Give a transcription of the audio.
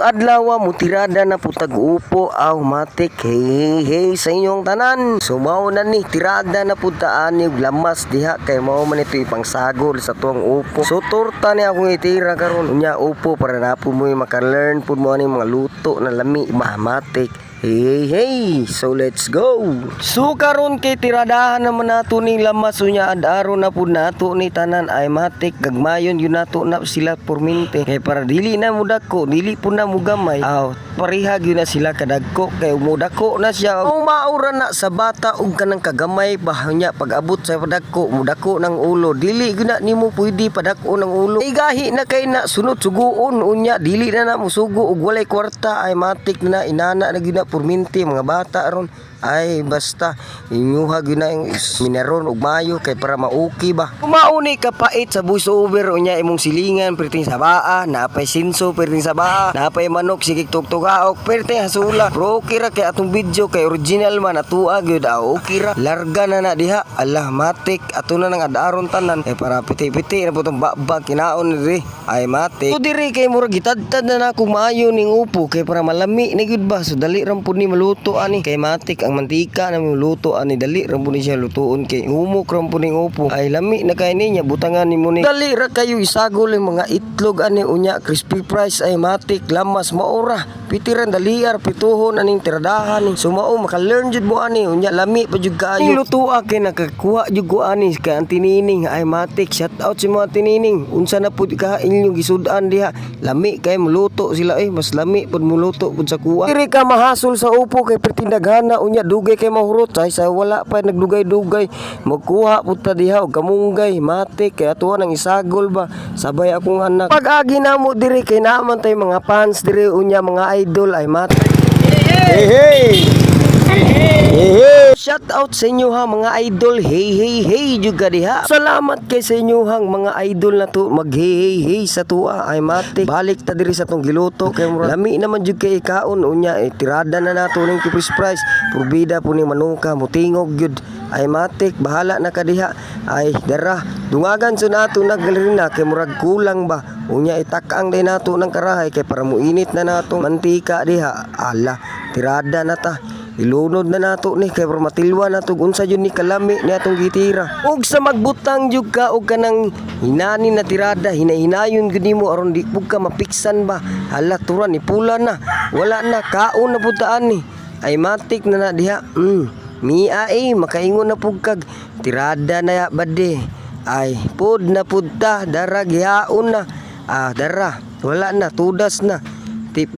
Adlaw mo tirada na putag upo aw matik hey sa inyong tanan. So mao na ni tirada na putaan ni lamas diha kay mao man ito ipangsagol sa tuang upo. So torta ni akong itira karon unya upo para na po mo maka-learn pud mo ani mga luto na lami matik. Hey, so let's go. So karon kay tiradahan naman nato ni lamas unya adaro na pud nato ni tanan ay matik gagmayon yun nato na sila porminte kay para dili na mo dako dili pud na mo gamay aw parihag yun na sila kadagko kay umudako na siya maura na sa bata ug kanang kagamay ba nya pag abot sa padagko mudako ng ulo dili gyud na nimo pwede padako ng ulo igahi na kay na sunod suguon unya dili na mo sugo ug walay kwarta ay matik na inana na gyud na porminti mga bata ron ay basta inyuha gyud na yung minaron ug mayo kay para mauki ba kumauni ka pait sa voice over unya imong silingan perting sa baa napay sinso perting sa baa napay manok sigig tugtugaok perting hasula pro okay ra kay atong video kay original man atua gyud okay ra larga na diha Allah matik ato na nang adaron tanan kay para piti-piti na putong babag kinaon diri ay matik so diri kay murag gitadtad na nako maayo ning upo kay para malami ni gyud ba so dali ra pud ni maluto ani kay matik ang mantika na luto ani dali ra pud ni siya lutuon kay humok ra pud ning upo ay lami na kay niya butangan nimo ni dali ra kayo isagol ang mga itlog ani unya crispy fries ay matik lamas maura pitiran daliar pituhon aning tiradahan ni sumao maka-learn jud mo ani unya lami pa jud kaayo luto kay nakakuha jud ko ani kay antinining ay matik shout out si mga tinining unsa na pud ka inyong gisudan diha lami kay muluto sila mas lami pud muluto pud sa kuha diri ka mahasol sa upo kay pertindaghana unya dugay kay mahurot sa wala pa nagdugay-dugay magkuha pud ta diha og kamunggay matik kay atuan ang isagol ba sabay akong anak pag-agi na mo diri kay naman tay mga fans diri unya mga idol ay matik hey shout out sa inyo ha mga idol hey juga diha salamat kay sa inyo hang mga idol na to mag hey sa tuwa ay matik balik ta diri sa tong giluto kay lami naman jud kay ikaon unya tirada na nato ning kipis price purbida po ni manuka mutingog jud ay matik bahala na ka diha ay dara dungagan sa nato naggalerina kay murag kulang ba unya itak-ang day nato ng karahay kay para muinit na nato mantika diha ala tirada na ta ilunod na nato ni kay para matilwa nato unsa jud ni kalami ni atong gitira ug sa magbutang jud ka og kanang hinani na tirada hinahinayon gud nimo aron di pug ka mapiksan ba hala turan ni pula na wala na kaon na putaan ni ay matik na na diha mia makaingon na pug kag tirada na ya bade ay pud na pud ta dara gihaon na dara wala na tudas na tip